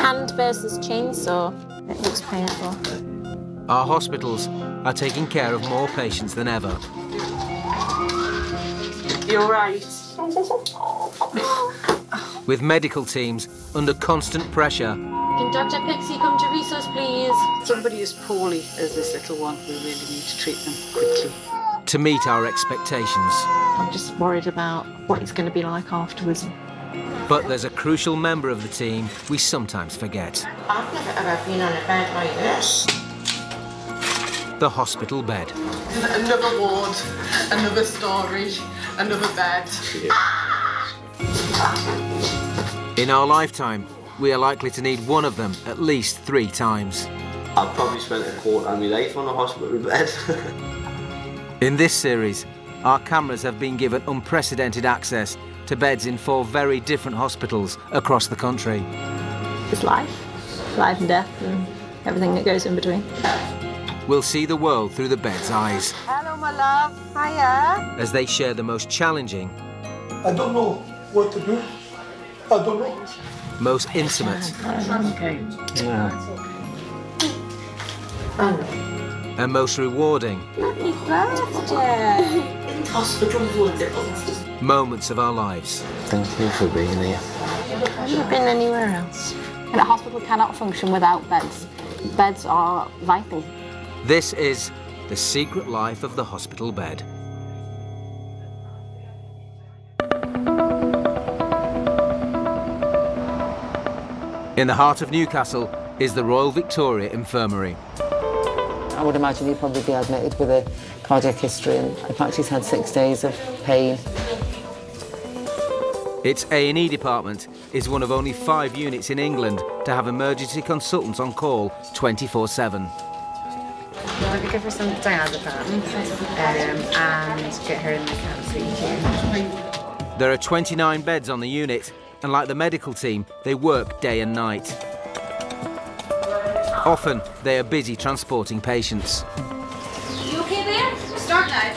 hand versus chainsaw. It looks painful. Our hospitals are taking care of more patients than ever. You're all right. With medical teams under constant pressure. Can Dr. Pixie come to resource, please? Somebody as poorly as this little one, we really need to treat them quickly. To meet our expectations. I'm just worried about what it's going to be like afterwards. But there's a crucial member of the team we sometimes forget. I've never ever been on a bed like this. The hospital bed. Another ward, another storage, another bed. In our lifetime, we are likely to need one of them at least 3 times. I've probably spent a quarter of my life on a hospital bed. In this series, our cameras have been given unprecedented access to beds in 4 very different hospitals across the country. It's life and death and everything that goes in between. We'll see the world through the bed's eyes. Hello, my love. Hiya. As they share the most challenging. I don't know what to do. I don't know. Most intimate. Okay. And most rewarding. Happy birthday. Hospital wonderful. Moments of our lives. Thank you for being here. Have you been anywhere else? And a hospital cannot function without beds. Beds are vital. This is The Secret Life of the Hospital Bed. In the heart of Newcastle is the Royal Victoria Infirmary. I would imagine he'd probably be admitted with a cardiac history, and in fact he's had 6 days of pain. Its A&E department is one of only 5 units in England to have emergency consultants on call 24/7. Well, I could give her some diazepam and get her in the cancer. There are 29 beds on the unit, and like the medical team, they work day and night. Often, they are busy transporting patients. You okay there? Start now.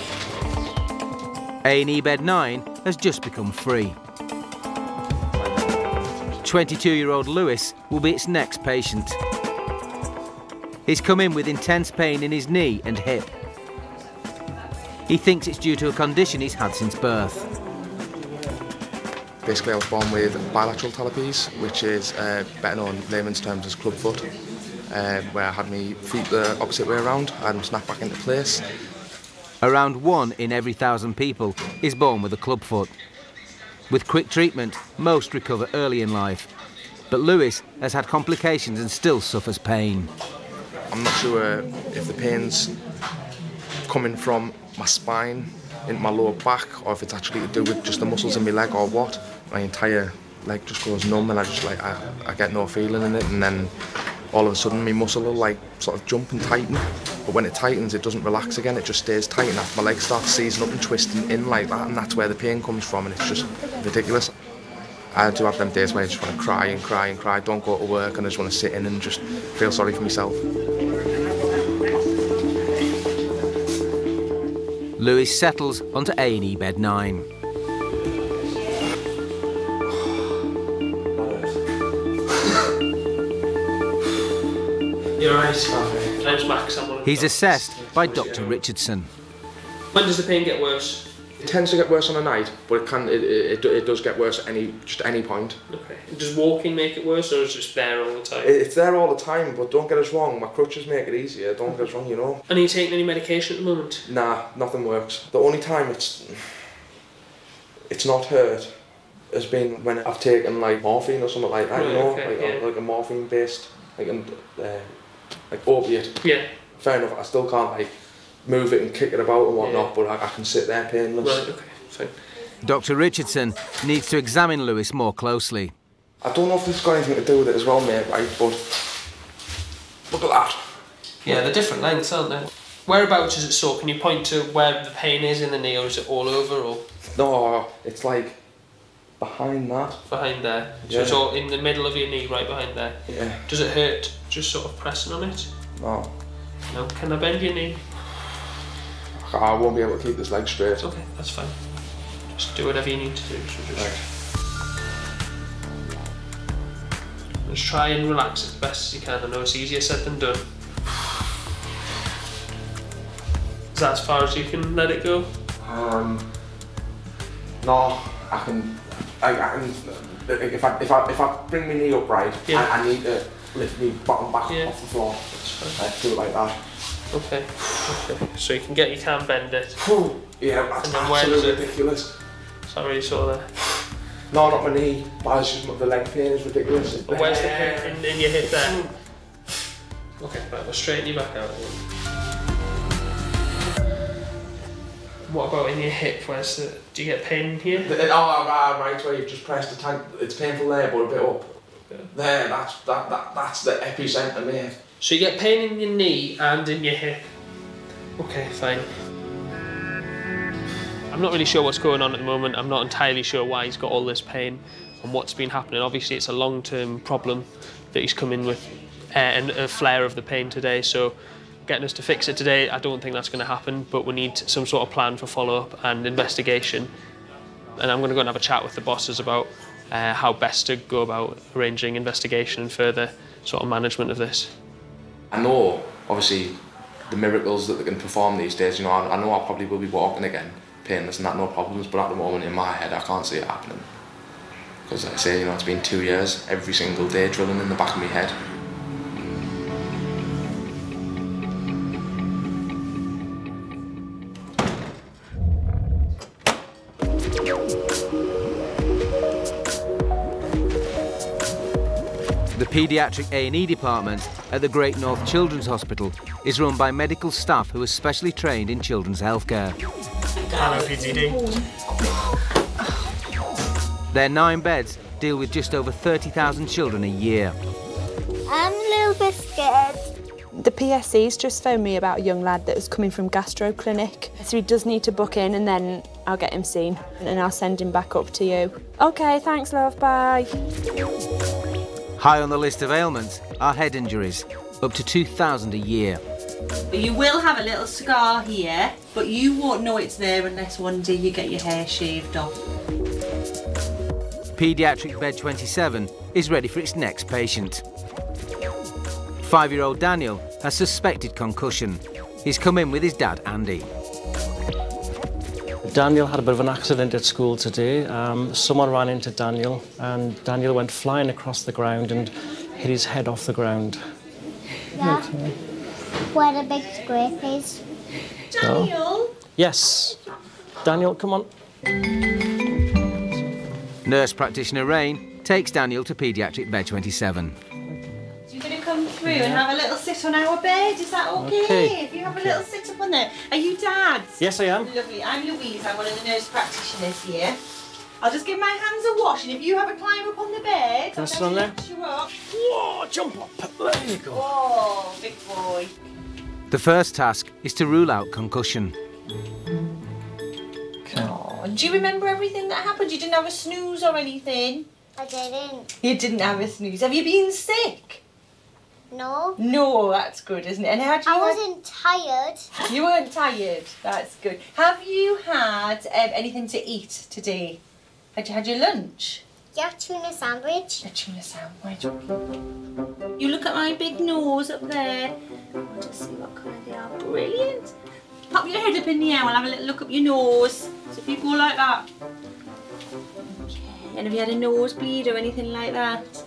A&E Bed 9 has just become free. 22-year-old Lewis will be its next patient. He's come in with intense pain in his knee and hip. He thinks it's due to a condition he's had since birth. Basically, I was born with bilateral talipes, which is better known in layman's terms as clubfoot, where I had my feet the opposite way around and snapped back into place. Around 1 in every 1,000 people is born with a clubfoot. With quick treatment, most recover early in life. But Lewis has had complications and still suffers pain. I'm not sure if the pain's coming from my spine into my lower back, or if it's actually to do with just the muscles in my leg or what. My entire leg just goes numb and I get no feeling in it, and then all of a sudden my muscle will like sort of jump and tighten. But when it tightens, it doesn't relax again, it just stays tight, and my leg starts seizing up and twisting in like that, and that's where the pain comes from, and it's just ridiculous. I do have them days where I just want to cry and cry and cry, don't go to work, and I just want to sit in and just feel sorry for myself. Lewis settles onto A&E Bed 9. You're right. Name's Max. He's assessed by Dr. Richardson. When does the pain get worse? It tends to get worse on a night, but it does get worse at any point. Okay. Does walking make it worse, or is it just there all the time? It's there all the time, but don't get us wrong, my crutches make it easier, don't get us wrong, you know. And are you taking any medication at the moment? Nah, nothing works. The only time it's not hurt has been when I've taken like morphine or something like that, you know, okay, like a morphine based, like opiate. Yeah. Fair enough, I still can't like move it and kick it about and whatnot, but I can sit there painless. Right, okay, fine. Dr. Richardson needs to examine Lewis more closely. I don't know if it's got anything to do with it as well, mate, right, but look at that. Yeah, they're different lengths, aren't they? Whereabouts is it sore? Can you point to where the pain is in the knee, or is it all over? Or no, it's like behind that. Behind there. So yeah. It's all in the middle of your knee, right behind there. Yeah. Does it hurt just sort of pressing on it? No. No. Can I bend your knee? I won't be able to keep this leg straight. Okay, that's fine. Just do whatever you need to do. So just... Just try and relax as best as you can. I know it's easier said than done. Is that as far as you can let it go? No, I can. If I bring my knee up right, I need to lift my bottom back off the floor. Do it like that. Okay. So you can bend it. Yeah, that's absolutely ridiculous. Sorry, you saw there. No, not my knee. But it's just the leg pain is ridiculous. But where's the pain in your hip there? Okay, right, we'll straighten you back out. What about in your hip? Do you get pain in here? Right where you've just pressed the tank. It's painful there, but a bit up. Okay. There, that's the epicentre, mate. So you get pain in your knee and in your hip. Okay, fine. I'm not really sure what's going on at the moment. I'm not entirely sure why he's got all this pain and what's been happening. Obviously, it's a long-term problem that he's come in with, and a flare of the pain today. So getting us to fix it today, I don't think that's going to happen, but we need some sort of plan for follow-up and investigation. And I'm going to go and have a chat with the bosses about how best to go about arranging investigation and further sort of management of this. I know, obviously, the miracles that they can perform these days. You know, I know I probably will be walking again, painless and that, no problems, but at the moment in my head I can't see it happening. Because like I say, you know, it's been 2 years, every single day drilling in the back of my head. The paediatric A&E department at the Great North Children's Hospital is run by medical staff who are specially trained in children's healthcare. Hello, PTD. Their 9 beds deal with just over 30,000 children a year. I'm a little bit scared. The PSC's just phoned me about a young lad that was coming from gastro clinic. So he does need to book in and then I'll get him seen and I'll send him back up to you. OK, thanks, love, bye. High on the list of ailments are head injuries, up to 2,000 a year. You will have a little scar here, but you won't know it's there unless one day you get your hair shaved off. Paediatric Bed 27 is ready for its next patient. 5-year-old Daniel has suspected concussion. He's come in with his dad, Andy. Daniel had a bit of an accident at school today. Someone ran into Daniel and Daniel went flying across the ground and hit his head off the ground. Yeah. Okay. Where the big scrape is. Daniel? Oh. Yes. Daniel, come on. Nurse practitioner Rain takes Daniel to Paediatric Bed 27. You're going to come through and have a little sit on our bed, is that okay? If you have a little sit up on there. Are you Dad? Yes, I am. Lovely. I'm Louise, I'm one of the nurse practitioners here. I'll just give my hands a wash and if you have a climb up on the bed, I'll sit on there. You up. Whoa, jump up. There you go. Oh, big boy. The first task is to rule out concussion. Oh, do you remember everything that happened? You didn't have a snooze or anything? I didn't. You didn't have a snooze. Have you been sick? No. No, that's good, isn't it? And how do you? I wasn't tired. You weren't tired. That's good. Have you had anything to eat today? Had you had your lunch? Yeah, tuna sandwich. A tuna sandwich. You look at my big nose up there. I'll just see what colour they are. Brilliant. Pop your head up in the air. I'll have a little look up your nose. So if you go like that. Okay. And have you had a nosebleed or anything like that?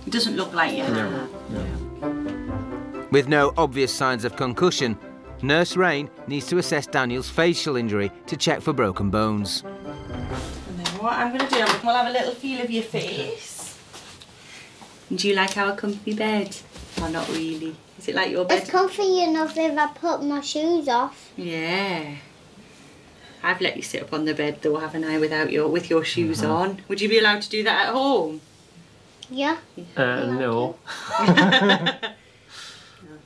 It doesn't look like you have. No. With no obvious signs of concussion, Nurse Rain needs to assess Daniel's facial injury to check for broken bones. And then what I'm going to do, we'll have a little feel of your face. Do you like our comfy bed? Or not really? Is it like your bed? It's comfy enough if I put my shoes off. Yeah. I've let you sit up on the bed though, haven't I, with your shoes on? Would you be allowed to do that at home? Yeah. No.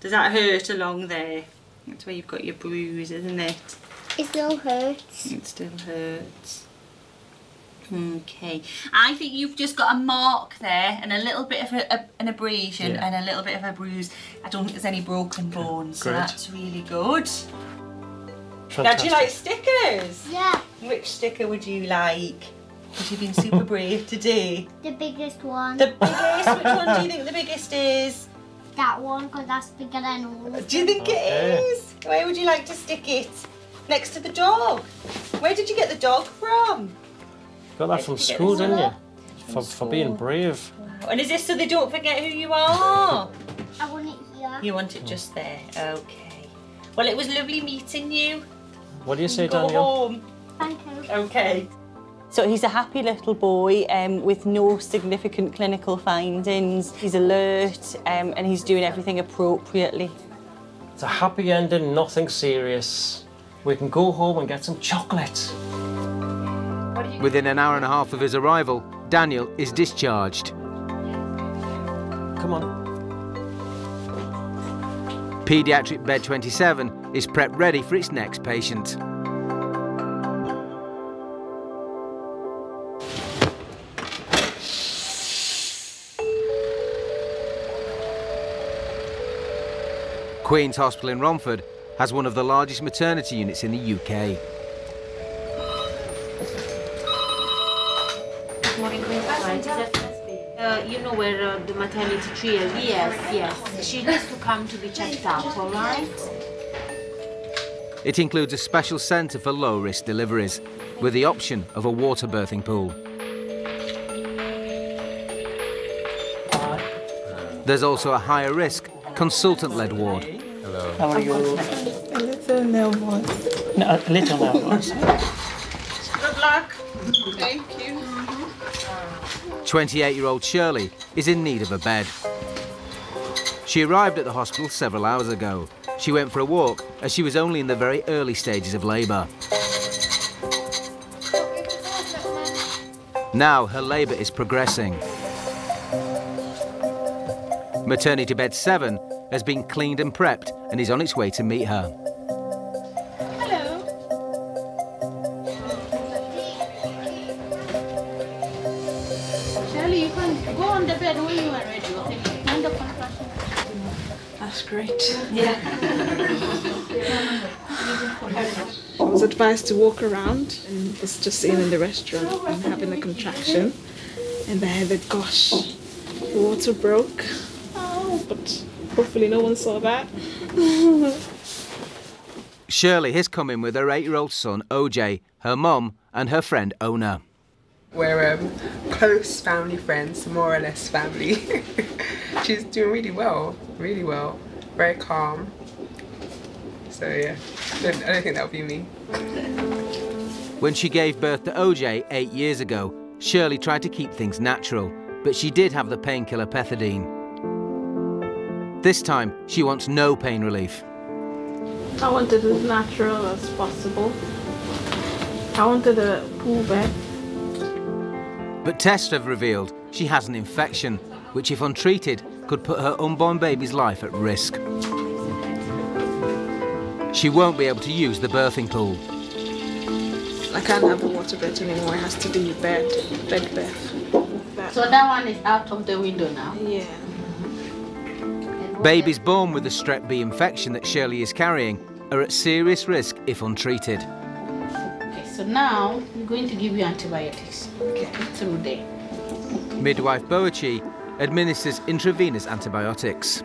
Does that hurt along there? That's where you've got your bruise, isn't it? It still hurts. It still hurts. Okay. I think you've just got a mark there and a little bit of an abrasion and a little bit of a bruise. I don't think there's any broken bones, so that's really good. Fantastic. Now, do you like stickers? Yeah. Which sticker would you like? Because you've been super brave today. The biggest one. The biggest? Which one do you think the biggest is? That one, because that's bigger than all. Do you think it is? Where would you like to stick it? Next to the dog. Where did you get the dog from? Got that from school, didn't you? For being brave. Wow. And is this so they don't forget who you are? I want it here. You want it just there? Okay. Well, it was lovely meeting you. What do you say, Go Daniel? home. Thank you. Okay. So he's a happy little boy with no significant clinical findings. He's alert and he's doing everything appropriately. It's a happy ending, nothing serious. We can go home and get some chocolate. Within an hour and a half of his arrival, Daniel is discharged. Come on. Paediatric bed 27 is prepped ready for its next patient. Queen's Hospital in Romford has one of the largest maternity units in the UK. You know where the maternity tree is? Yes. She needs to come to be checked out, all right? It includes a special centre for low-risk deliveries, with the option of a water birthing pool. There's also a higher-risk, consultant-led ward. Hello. How are you? A little nervous. No, a little nervous. Good luck. Thank you. 28-year-old Shirley is in need of a bed. She arrived at the hospital several hours ago. She went for a walk as she was only in the very early stages of labour. Now her labour is progressing. Maternity bed 7 has been cleaned and prepped and is on its way to meet her. Shirley, you can go on the bed when you are ready, okay? And the contraction. That's great. Yeah. I was advised to walk around and was just sitting in the restaurant and having a contraction. And I had a gosh, the water broke. Oh, but hopefully no one saw that. Shirley has come in with her 8-year-old son, OJ, her mum and her friend, Ona. We're close family friends, more or less family. She's doing really well, very calm. So yeah, I don't think that would be me. When she gave birth to OJ 8 years ago, Shirley tried to keep things natural, but she did have the painkiller pethidine. This time, she wants no pain relief. I wanted as natural as possible. I wanted a pool bed. But tests have revealed she has an infection, which if untreated, could put her unborn baby's life at risk. She won't be able to use the birthing pool. I can't have the water bed anymore. It has to be bed birth. So that one is out of the window now? Yeah. Babies born with the strep B infection that Shirley is carrying are at serious risk if untreated. Okay, so now we're going to give you antibiotics. Okay, through there. Midwife Boachi administers intravenous antibiotics.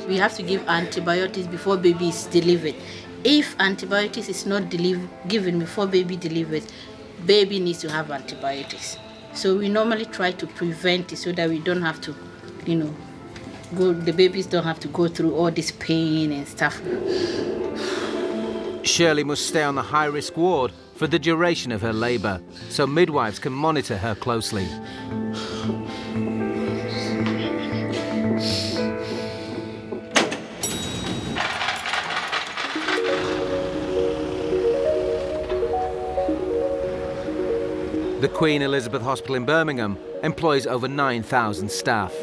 We have to give antibiotics before baby is delivered. If antibiotics is not given before baby delivered, baby needs to have antibiotics. So we normally try to prevent it so that we don't have to, the babies don't have to go through all this pain and stuff. Shirley must stay on the high-risk ward for the duration of her labour, so midwives can monitor her closely. The Queen Elizabeth Hospital in Birmingham employs over 9,000 staff.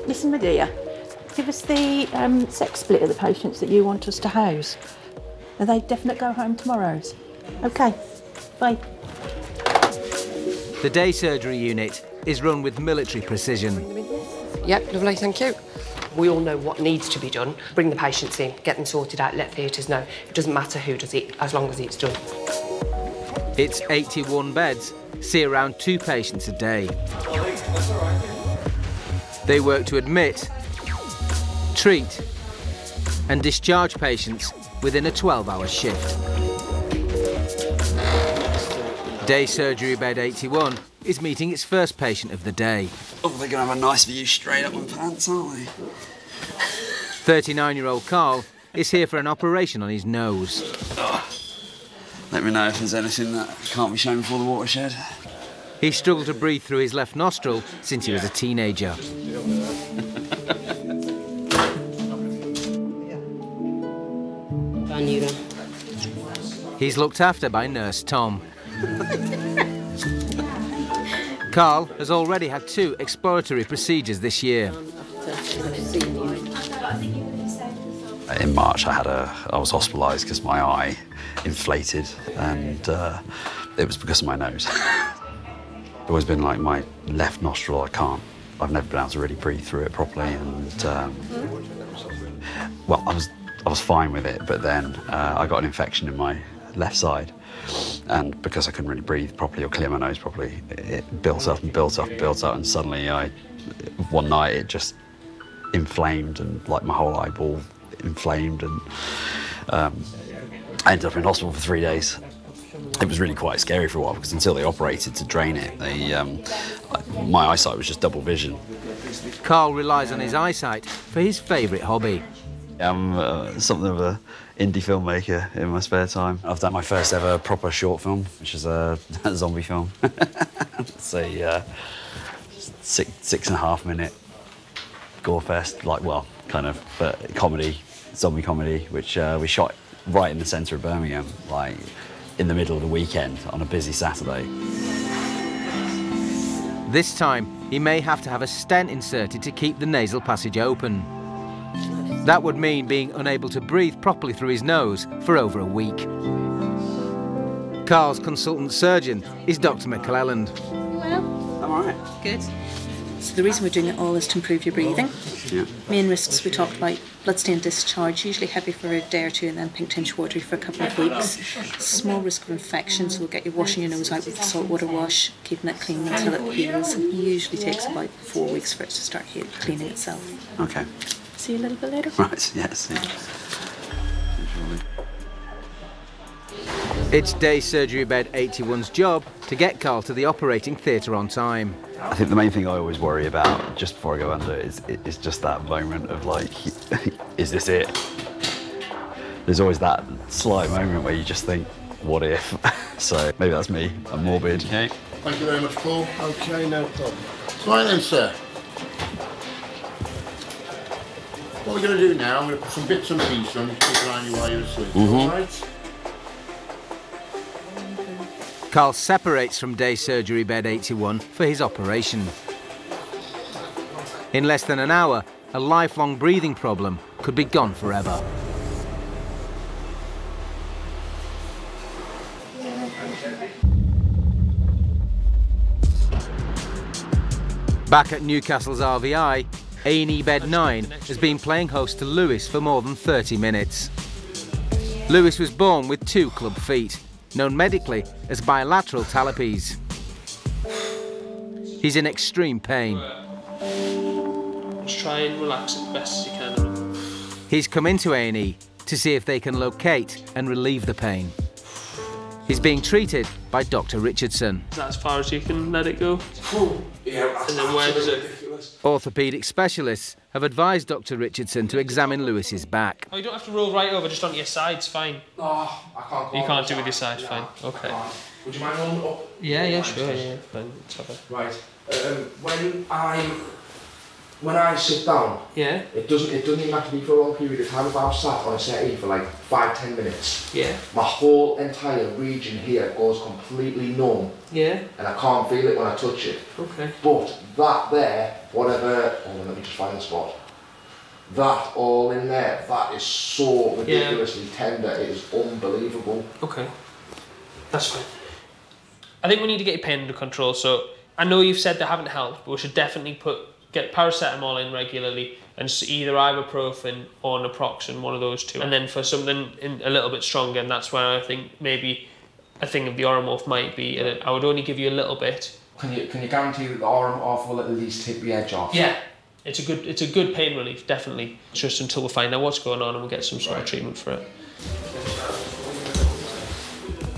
Listen, my dear, give us the sex split of the patients that you want us to house. Are they definite go home tomorrows? OK, bye. The day surgery unit is run with military precision. Yep, lovely, thank you. We all know what needs to be done. Bring the patients in, get them sorted out, let theatres know. It doesn't matter who does it, as long as it's done. It's 81 beds, see around 2 patients a day. They work to admit, treat and discharge patients within a 12-hour shift. Day surgery bed 81 is meeting its first patient of the day. Oh, they're going to have a nice view straight up my pants, aren't they? 39-year-old Carl is here for an operation on his nose. Oh, let me know if there's anything that can't be shown before the watershed. He struggled to breathe through his left nostril since he was a teenager. He's looked after by Nurse Tom. Carl has already had 2 exploratory procedures this year. In March, I was hospitalised because my eye inflated, and it was because of my nose. It's always been like my left nostril. I've never been able to really breathe through it properly, and well, I was fine with it, but then I got an infection in my left side, and because I couldn't really breathe properly or clear my nose properly, it built up and built up and built up, and suddenly one night it just inflamed, and like my whole eyeball inflamed, and I ended up in hospital for 3 days. It was really quite scary for a while, because until they operated to drain it, my eyesight was just double vision. Carl relies on his eyesight for his favourite hobby. I'm something of an indie filmmaker in my spare time. I've done my first ever proper short film, which is a zombie film. It's a 6.5 minute gore fest, but comedy, zombie comedy, which we shot right in the centre of Birmingham, like in the middle of the weekend on a busy Saturday. This time, he may have to have a stent inserted to keep the nasal passage open. That would mean being unable to breathe properly through his nose for over a week. Carl's consultant surgeon is Dr. McClelland. I'm all right. Good. So the reason we're doing it all is to improve your breathing. Yeah. Main risks we talked about: blood stain discharge, usually heavy for a day or 2, and then pink tinge watery for a couple of weeks. Small risk of infection, so we'll get you washing your nose out with a saltwater wash, keeping it clean until it heals. It usually takes about 4 weeks for it to start cleaning itself. Okay. See you a little bit later. Right, yes. Yeah. It's day surgery bed 81's job to get Carl to the operating theatre on time. I think the main thing I always worry about just before I go under is just that moment of like, is this it? There's always that slight moment where you just think, what if? So maybe that's me, I'm morbid. Okay. Thank you very much, Paul. Okay, no problem. Right then, sir. What we're going to do now, I'm going to put some bits and pieces on you to keep around you while you're asleep. All right? Carl separates from day surgery bed 81 for his operation. In less than an hour, a lifelong breathing problem could be gone forever. Back at Newcastle's RVI, A&E bed 9 has been playing host to Lewis for more than 30 minutes. Lewis was born with 2 club feet, known medically as bilateral talipes. He's in extreme pain. Just try and relax it best as you can. He's come into A&E to see if they can locate and relieve the pain. He's being treated by Dr. Richardson. Is that as far as you can let it go? Yeah, and then where does it? Orthopaedic specialists have advised Dr. Richardson to examine Lewis's back. Oh, you don't have to roll right over, just onto your sides, fine. Oh, I can't go. You can't do with your sides, fine. Okay. Would you mind rolling up? Yeah, sure, yeah, fine. It's okay. Right. When I sit down, yeah, it doesn't even have to be for a long period of time. If I'm sat on a settee for like 5-10 minutes, yeah, my whole entire region here goes completely numb. Yeah. And I can't feel it when I touch it. Okay. But that there, whatever, let me just find the spot. That all in there, that is so ridiculously tender. It is unbelievable. Okay. That's fine. I think we need to get your pain under control. So I know you've said they haven't helped, but we should definitely get paracetamol in regularly and either ibuprofen or naproxen, one of those two. And then for something a little bit stronger, and that's where I think maybe a thing of the Oromorph might be. I would only give you a little bit. Can you guarantee that the Oromorph will at least take the edge off? Yeah, it's a good pain relief, definitely. Just until we find out what's going on and we'll get some sort of treatment for it.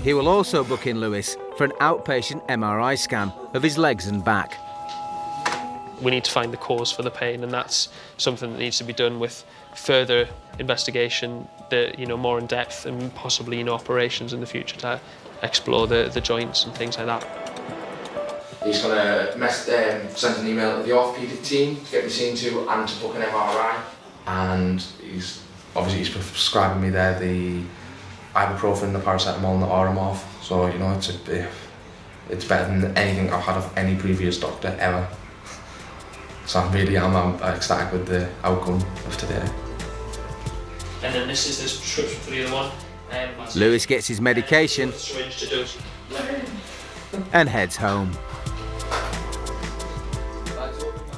He will also book in Lewis for an outpatient MRI scan of his legs and back. We need to find the cause for the pain, and that's something that needs to be done with further investigation, more in depth, and possibly operations in the future to explore the joints and things like that. He's going to send an email to the orthopaedic team to get me seen to and to book an MRI. And he's prescribing me there the ibuprofen, the paracetamol and the Oromorph. So, it's better than anything I've had of any previous doctor ever. So I'm ecstatic with the outcome of today. And then this is the prescription for the other one. Lewis gets his medication and heads home.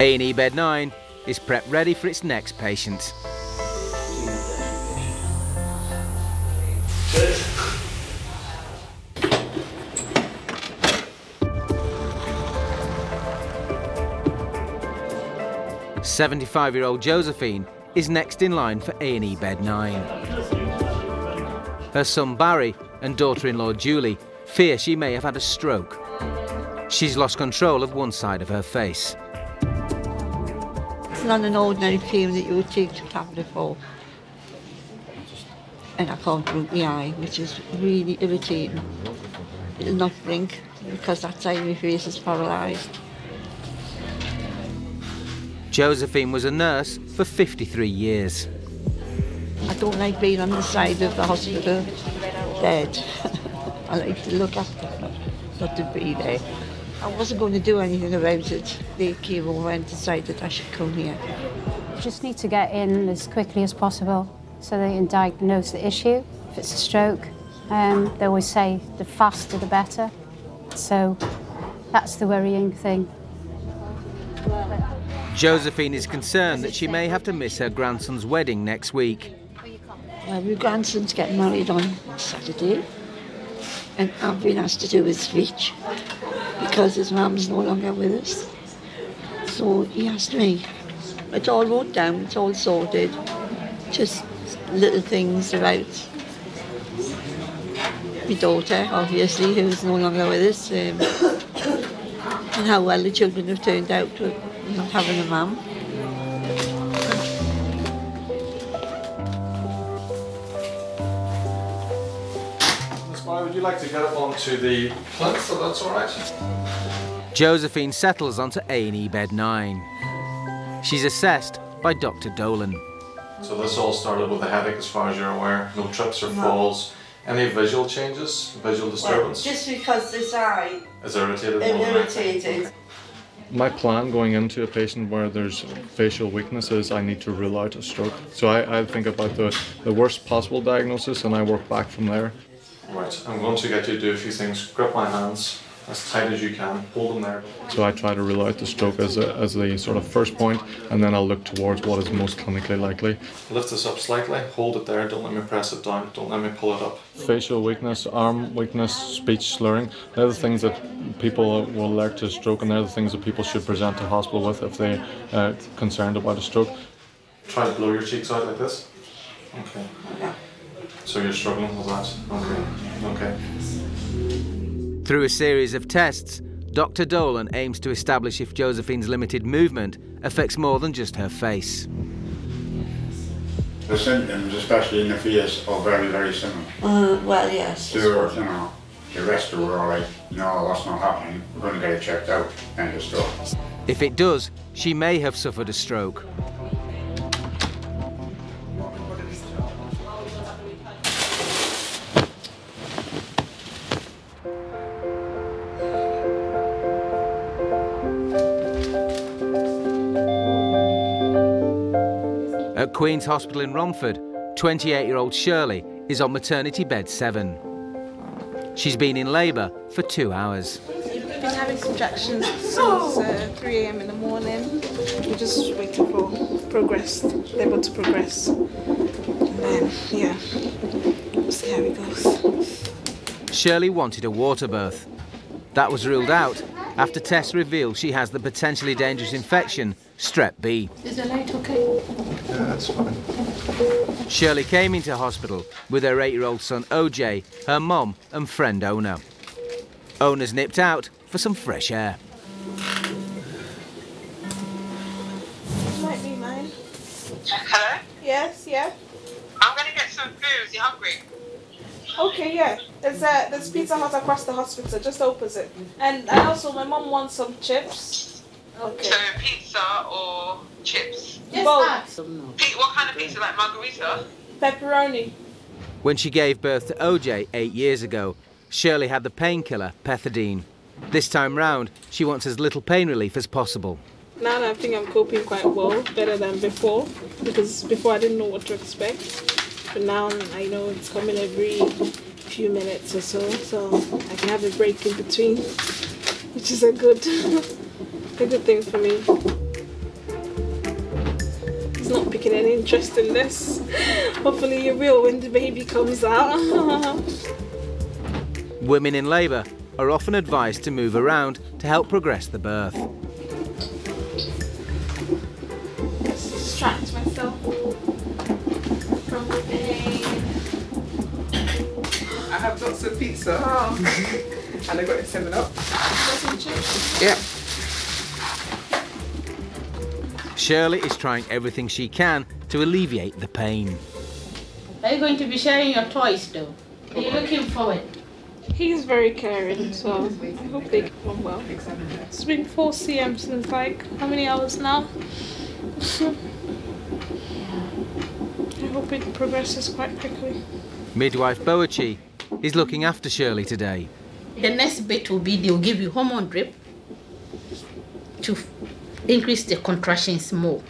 A&E bed 9 is prepped ready for its next patient. "75-year-old Josephine is next in line for A&E bed 9. Her son Barry and daughter-in-law Julie fear she may have had a stroke. She's lost control of one side of her face. It's not an ordinary pain that you would take a tablet for. And I can't blink my eye, which is really irritating. It'll not blink because that side of my face is paralysed. Josephine was a nurse for 53 years. I don't like being on the side of the hospital dead. I like to look after them, not to be there. I wasn't going to do anything about it. They came over and decided I should come here. You just need to get in as quickly as possible so they can diagnose the issue. If it's a stroke, they always say the faster the better. So that's the worrying thing. Josephine is concerned that she may have to miss her grandson's wedding next week. Well, my grandson's getting married on Saturday, and I've been asked to do his speech because his mum's no longer with us. So he asked me. It's all wrote down, it's all sorted. Just little things about my daughter, obviously, who's no longer with us, and how well the children have turned out with not having a mum. Would you like to get up onto the plinth, so that's all right? Josephine settles onto A&E bed 9. She's assessed by Dr. Dolan. So this all started with a headache, as far as you're aware. No trips or falls. Any visual changes? Visual disturbance? Well, just because this eye is irritated. Irritated. My plan going into a patient where there's facial weakness is I need to rule out a stroke. So I think about the worst possible diagnosis and I work back from there. Right, I'm going to get you to do a few things. Grip my hands as tight as you can, hold them there. So I try to rule out the stroke as the sort of first point, and then I'll look towards what is most clinically likely. Lift this up slightly, hold it there, don't let me press it down, don't let me pull it up. Facial weakness, arm weakness, speech slurring, they're the things that people will alert to stroke, and they're the things that people should present to hospital with if they're concerned about a stroke. Try to blow your cheeks out like this. Okay. So you're struggling with that? Okay. Through a series of tests, Dr. Dolan aims to establish if Josephine's limited movement affects more than just her face. The symptoms, especially in the face, are very, very similar. Well, yes. So, the rest are all right. No, that's not happening. We're going to get it checked out and a stroke. If it does, she may have suffered a stroke. At Queen's Hospital in Romford, 28-year-old Shirley is on maternity bed 7. She's been in labour for 2 hours. been having contractions since 3 a.m. in the morning. We're just waiting for progress, labor to progress. And then, yeah, we'll see how it goes. Shirley wanted a water birth. That was ruled out after tests revealed she has the potentially dangerous infection, Strep B. Is the light okay? Yeah, that's fine. Shirley came into hospital with her 8-year-old son OJ, her mum and friend Ona. Ona's nipped out for some fresh air. Might be mine. Hello? Yes, yeah. I'm going to get some food. You hungry? Okay, yeah. There's Pizza Hut across the hospital, just opposite. And also, my mom wants some chips. Okay. So pizza or chips? Yes, both. What kind of pizza? Like margarita? Pepperoni. When she gave birth to OJ 8 years ago, Shirley had the painkiller pethidine. This time round, she wants as little pain relief as possible. Now I think I'm coping quite well, better than before, because before I didn't know what to expect. But now I know it's coming every few minutes or so I can have a break in between, which is a good thing for me. He's not picking any interest in this. Hopefully you will when the baby comes out. Women in labour are often advised to move around to help progress the birth. Distract myself from the pain. I have lots of pizza. And I got it 7-Up. Some chips? Yeah. Shirley is trying everything she can to alleviate the pain. Are you going to be sharing your toys though? Are you looking forward? He's very caring, so I hope they get on well. It's been 4 cm since like, how many hours now? I hope it progresses quite quickly. Midwife Boachi is looking after Shirley today. The next bit will be they'll give you hormone drip to increase the contractions more.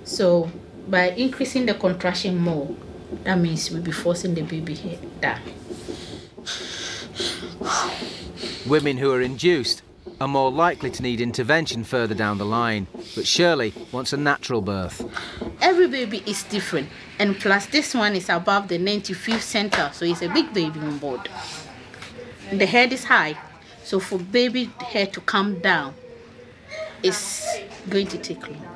So by increasing the contraction more, that means we'll be forcing the baby head down. Women who are induced are more likely to need intervention further down the line, but Shirley wants a natural birth. Every baby is different, and plus this one is above the 95th center, so it's a big baby on board. The head is high, so for baby head to come down, it's going to take long.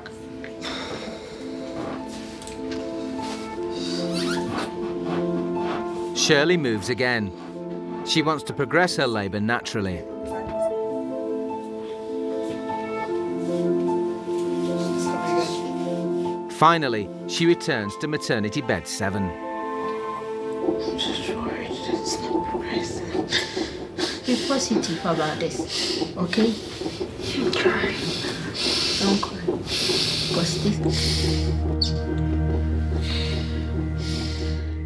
Shirley moves again. She wants to progress her labour naturally. Finally, she returns to maternity bed 7. I'm just worried that it's not progressing. Be positive about this, okay? Don't cry. Don't cry. Because this...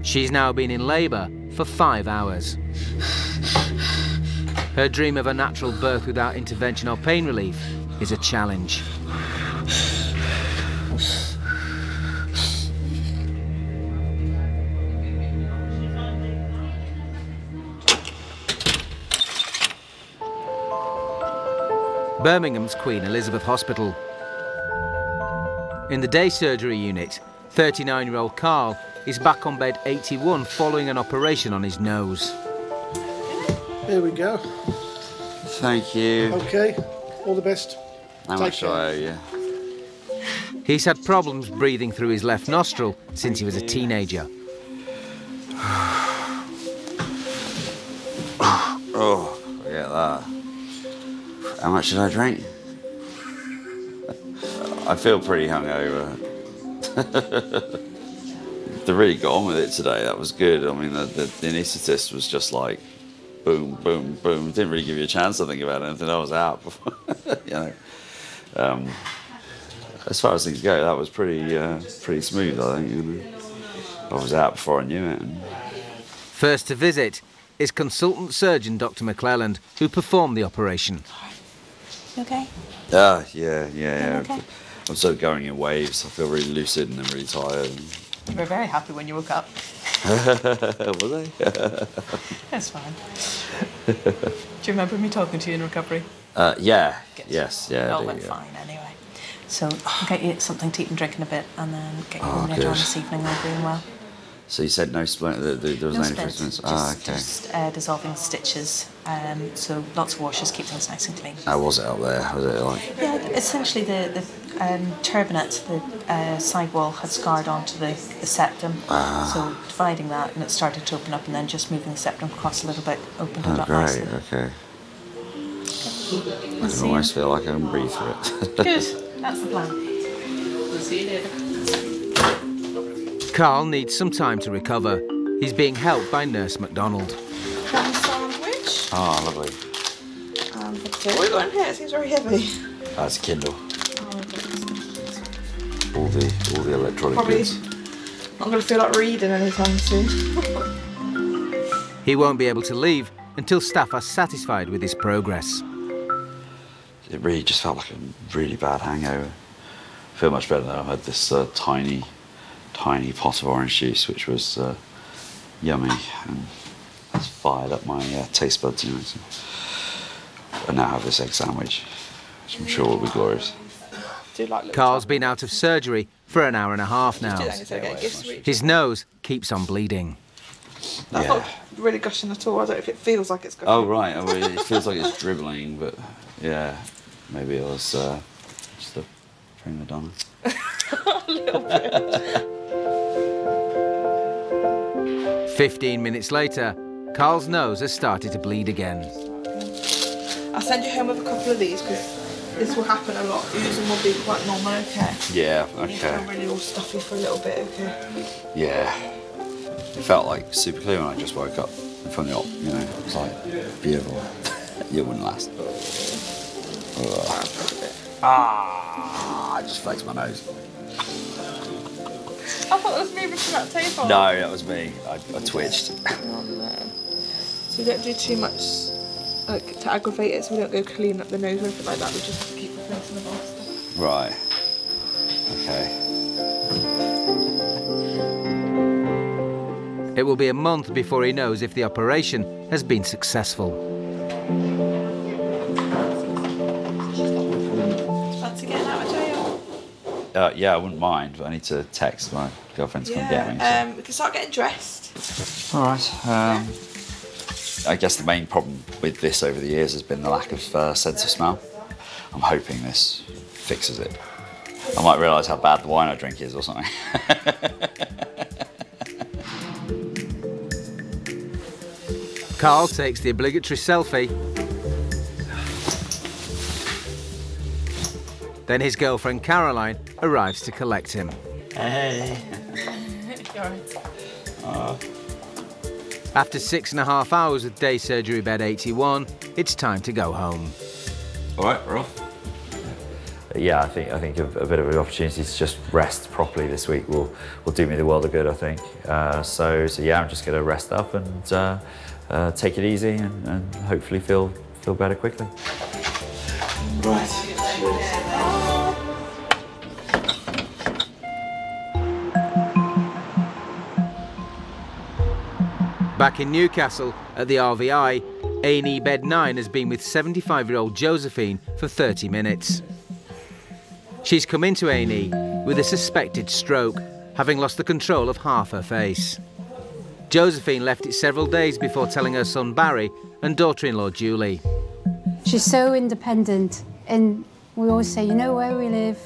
She's now been in labour for 5 hours. Her dream of a natural birth without intervention or pain relief is a challenge. Birmingham's Queen Elizabeth Hospital. In the day surgery unit, 39-year-old Carl is back on bed 81 following an operation on his nose. Here we go. Thank you. Okay, all the best. How much do I owe you? He's had problems breathing through his left nostril since he was a teenager. Oh, forget that. How much did I drink? I feel pretty hungover. They really got on with it today. That was good. I mean, the anaesthetist was just like, boom, boom, boom. Didn't really give you a chance to think about anything. I was out before, you know. As far as things go, that was pretty smooth, I think. You know. I was out before I knew it. First to visit is consultant surgeon Dr. McClelland, who performed the operation. You okay? Yeah. Okay. I'm sort of going in waves. I feel really lucid and then really tired. You were very happy when you woke up. Was I? That's fine. Do you remember me talking to you in recovery? Yeah. Yes. Yeah. It all went fine anyway. So I'll get you something to eat and drink in a bit, and then get you home later on this evening. All being well. So you said no splint. There was no splints. Okay. Just dissolving stitches. So lots of washes, keep things nice and clean. How was it up there? Was it like? Yeah, essentially the turbinate, the side wall had scarred onto the septum. So dividing that, and it started to open up, and then just moving the septum across a little bit opened it up nicely. Okay. I can almost feel like I can breathe through it. Good, that's the plan. We'll see you later. Carl needs some time to recover. He's being helped by Nurse MacDonald. One sandwich. Oh, lovely. What have we got in here? It seems very heavy. That's a Kindle. All the electronic Probably goods. not going to feel like reading anytime soon. He won't be able to leave until staff are satisfied with his progress. It really just felt like a really bad hangover. I feel much better now. I had this tiny pot of orange juice, which was yummy, and it's fired up my taste buds, you know. So I now have this egg sandwich, which I'm sure will be glorious. Carl's been out of surgery for an hour and a half now. His nose keeps on bleeding. That's not really gushing at all. I don't know if it feels like it's gushing. Oh, right. Oh, well, it feels like it's dribbling, but yeah, maybe it was just a prima donna. A little bit. 15 minutes later, Carl's nose has started to bleed again. I'll send you home with a couple of these because this will happen a lot. Using will be quite normal, okay? Yeah, You okay. feel really all stuffy for a little bit, okay? Yeah. It felt like super clear when I just woke up from the op, you know. It was like beautiful. It wouldn't last. I just flexed my nose. I thought it was moving from that table. No, that was me. I twitched. Oh no. So we don't do too much like to aggravate it, so we don't go clean up the nose or anything like that. We just have to keep replacing the bolster. Right. Okay. It will be a month before he knows if the operation has been successful. Fancy getting out of jail? Yeah, I wouldn't mind, but I need to text my girlfriend to come get me. So. We can start getting dressed. All right. I guess the main problem with this over the years has been the lack of sense of smell. I'm hoping this fixes it. I might realise how bad the wine I drink is or something. Carl takes the obligatory selfie. Then his girlfriend Caroline arrives to collect him. Hey. After 6.5 hours with day surgery bed 81, it's time to go home. All right, we're off. Yeah, I think a bit of an opportunity to just rest properly this week will do me the world of good, I think. So yeah, I'm just going to rest up and take it easy and hopefully feel better quickly. Right. Back in Newcastle at the RVI, A&E bed 9 has been with 75-year-old Josephine for 30 minutes. She's come into A&E with a suspected stroke, having lost the control of half her face. Josephine left it several days before telling her son Barry and daughter-in-law Julie. She's so independent, and we always say, you know where we live,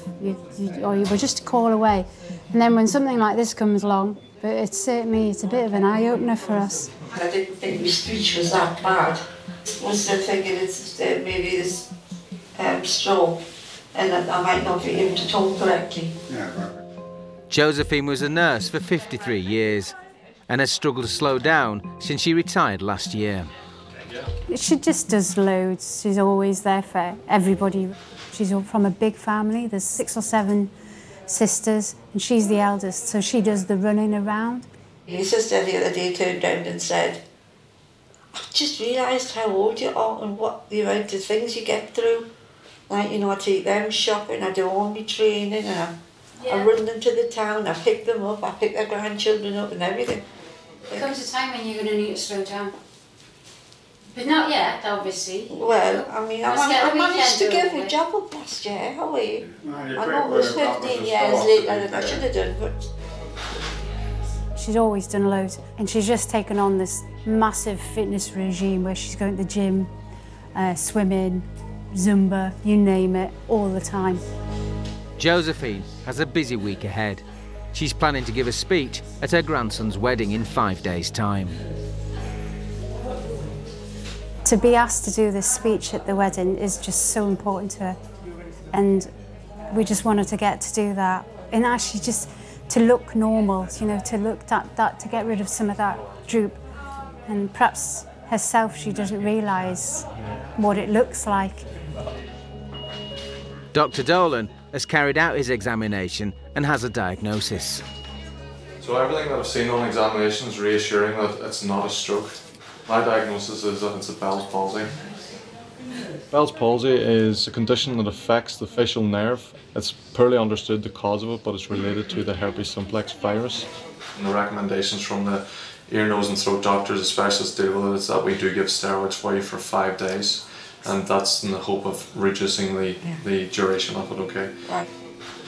or you were just a call away. And then when something like this comes along, but it's a bit of an eye-opener for us. I didn't think my speech was that bad. Once I figured it's maybe this stroke, and I might not be able to talk correctly. Josephine was a nurse for 53 years and has struggled to slow down since she retired last year. She just does loads. She's always there for everybody. She's from a big family. There's 6 or 7 sisters, and she's the eldest, so she does the running around. My sister the other day turned round and said, I've just realised how old you are and what the amount of things you get through. Like, you know, I take them shopping, I do all my training, and I run them to the town, I pick them up, I pick their grandchildren up and everything. There comes a time when you're going to need to slow down. But not yet, obviously. Well, I mean, I managed to give a job up last year, have we? I know it was 15 years later than I should have done, but... She's always done loads, and she's just taken on this massive fitness regime where she's going to the gym, swimming, Zumba, you name it, all the time. Josephine has a busy week ahead. She's planning to give a speech at her grandson's wedding in 5 days' time. To be asked to do this speech at the wedding is just so important to her, and we just wanted to get to do that, and actually just to look normal, you know, to look that to get rid of some of that droop, and perhaps herself she doesn't realise what it looks like. Dr. Dolan has carried out his examination and has a diagnosis. So everything that I've seen on examination is reassuring that it's not a stroke. My diagnosis is that it's a Bell's palsy. Bell's palsy is a condition that affects the facial nerve. It's poorly understood the cause of it, but it's related to the herpes simplex virus. And the recommendations from the ear, nose and throat doctors, the specialists deal with it, is that we do give steroids for you for 5 days. And that's in the hope of reducing the duration of it, okay? Right.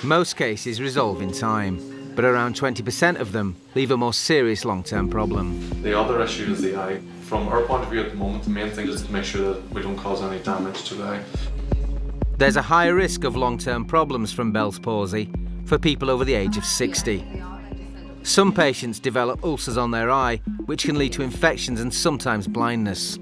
Most cases resolve in time, but around 20% of them leave a more serious long-term problem. The other issue is the eye. From our point of view at the moment, the main thing is to make sure that we don't cause any damage to the eye. There's a higher risk of long-term problems from Bell's palsy for people over the age of 60. Some patients develop ulcers on their eye, which can lead to infections and sometimes blindness.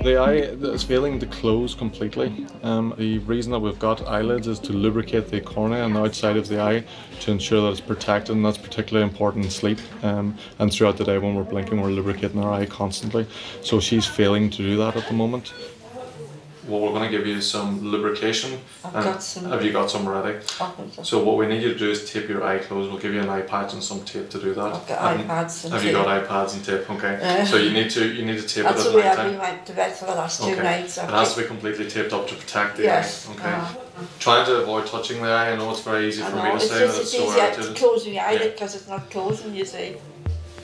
The eye is failing to close completely. The reason that we've got eyelids is to lubricate the cornea on the outside of the eye to ensure that it's protected, and that's particularly important in sleep. And throughout the day when we're blinking, we're lubricating our eye constantly. So she's failing to do that at the moment. Well, we're going to give you some lubrication. I've got some. Have you got some ready? So what we need you to do is tape your eye closed. We'll give you an eye patch and some tape to do that. I've got iPads and Have tape. you got iPads and tape? Okay. So you need to tape it That's at night time. the way I've been went to bed for the last 2 nights. It has to be completely taped up to protect the Yes. eye. Okay. Trying to avoid touching the eye. I know it's very easy for me to say that it's so easier irritated. to close the eyelid because it's not closing, you see.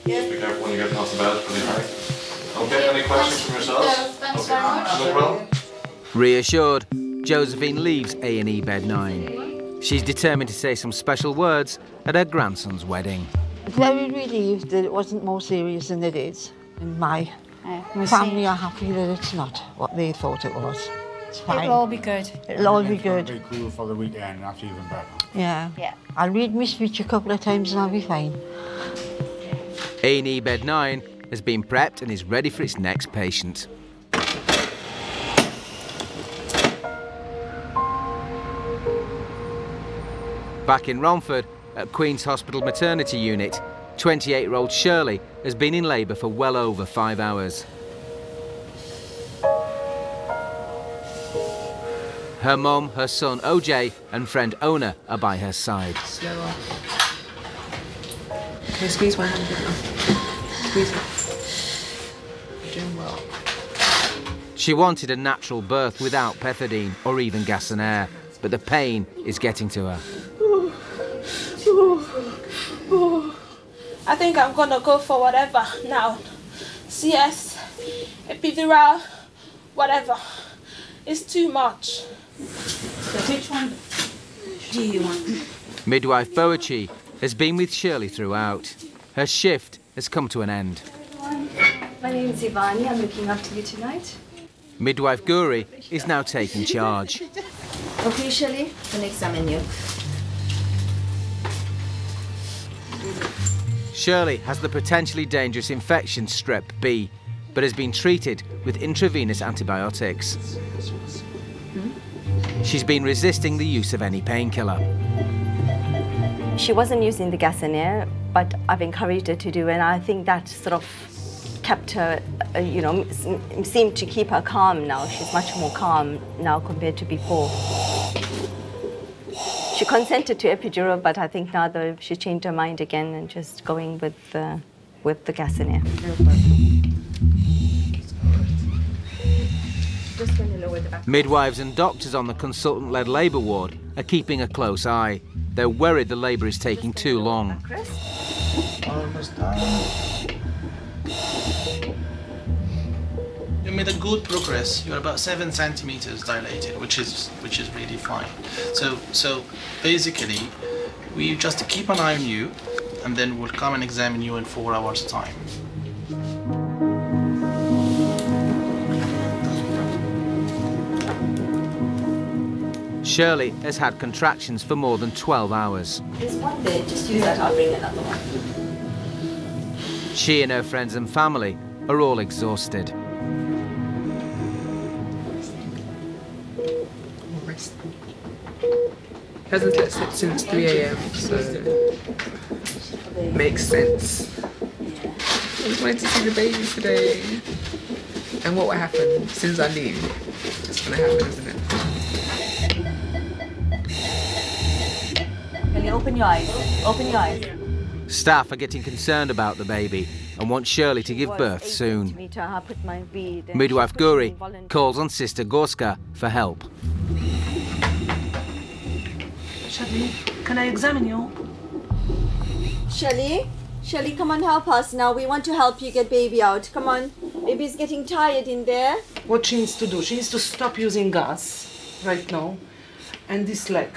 Yeah. Be careful when you get off the bed. Pretty high. Okay. Any questions from yourselves? No, thanks very much. No problem. Reassured, Josephine leaves A&E bed 9. She's determined to say some special words at her grandson's wedding. Very relieved that it wasn't more serious than it is. And my family are happy that it's not what they thought it was. It's fine. It'll all be good. It'll all be good. It'll be cool for the weekend, and that's even better. Yeah. Yeah. I'll read my speech a couple of times and I'll be fine. A&E bed 9 has been prepped and is ready for its next patient. Back in Romford, at Queen's Hospital Maternity Unit, 28-year-old Shirley has been in labour for well over 5 hours. Her mum, her son OJ and friend Ona are by her side. Slower. Okay, squeeze one hand now. Squeeze it. You're doing well. She wanted a natural birth without pethidine or even gas and air, but the pain is getting to her. I think I'm gonna go for whatever now. CS, epidural, whatever. It's too much. Which one do you want? Midwife Boachi has been with Shirley throughout. Her shift has come to an end. My name is Ivani. I'm looking after you tonight. Midwife Guri is now taking charge. Okay, Shirley, I'll examine you. Shirley has the potentially dangerous infection Strep B, but has been treated with intravenous antibiotics. She's been resisting the use of any painkiller. She wasn't using the gas and air, but I've encouraged her to do, and I think that sort of kept her, seemed to keep her calm now. She's much more calm now compared to before. She consented to epidural, but I think now though she changed her mind again and just going with the gas and air. Just going to lower the back. Midwives and doctors on the consultant-led labour ward are keeping a close eye. They're worried the labour is taking too long. Almost done. You made a good progress. You're about 7 centimeters dilated, which is really fine. So basically, we just keep an eye on you, and then we'll come and examine you in 4 hours' time. Shirley has had contractions for more than 12 hours. There's one there, just use that, I'll bring another one. She and her friends and family are all exhausted. Hasn't slept since 3 a.m, so makes sense. I just wanted to see the baby today. And what will happen since I leave? It's gonna happen, isn't it? Can you open your eyes? Open your eyes. Staff are getting concerned about the baby and want Shirley to give birth soon. Midwife Guri calls on Sister Gorska for help. Shirley, can I examine you? Shirley, come on, help us now. We want to help you get baby out. Come on. Baby's getting tired in there. What she needs to do? She needs to stop using gas right now. And this leg.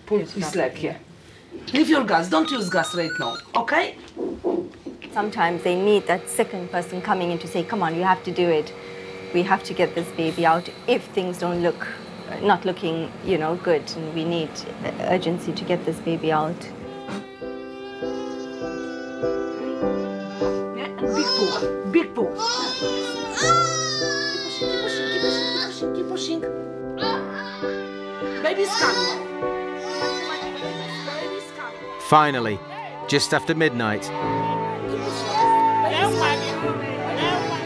Pull this leg here. Leave your gas. Don't use gas right now, okay? Sometimes they need that second person coming in to say, come on, you have to do it. We have to get this baby out if things don't look, not looking, you know, good. And we need urgency to get this baby out. Yeah, and big pull. Big pull. Keep pushing. Baby's coming. Finally, just after midnight,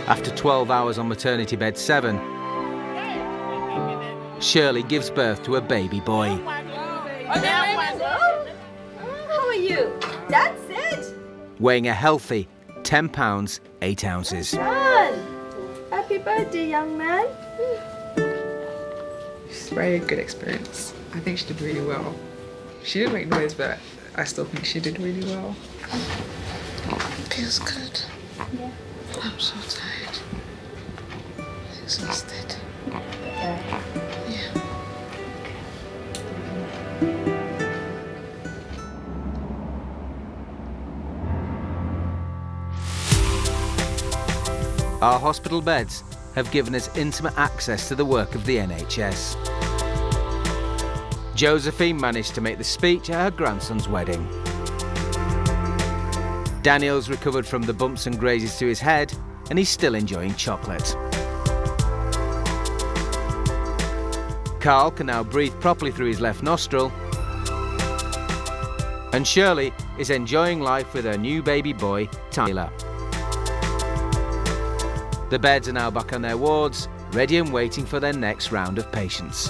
after 12 hours on maternity bed 7, Shirley gives birth to a baby boy. How are you? That's it. Weighing a healthy 10 pounds, 8 ounces. Son, happy birthday, young man. It's a very good experience. I think she did really well. She didn't make noise, but I still think she did really well. Feels good. Yeah. I'm so tired. Exhausted. Yeah. Our hospital beds have given us intimate access to the work of the NHS. Josephine managed to make the speech at her grandson's wedding. Daniel's recovered from the bumps and grazes to his head, and he's still enjoying chocolate. Carl can now breathe properly through his left nostril, and Shirley is enjoying life with her new baby boy, Tyler. The beds are now back on their wards, ready and waiting for their next round of patients.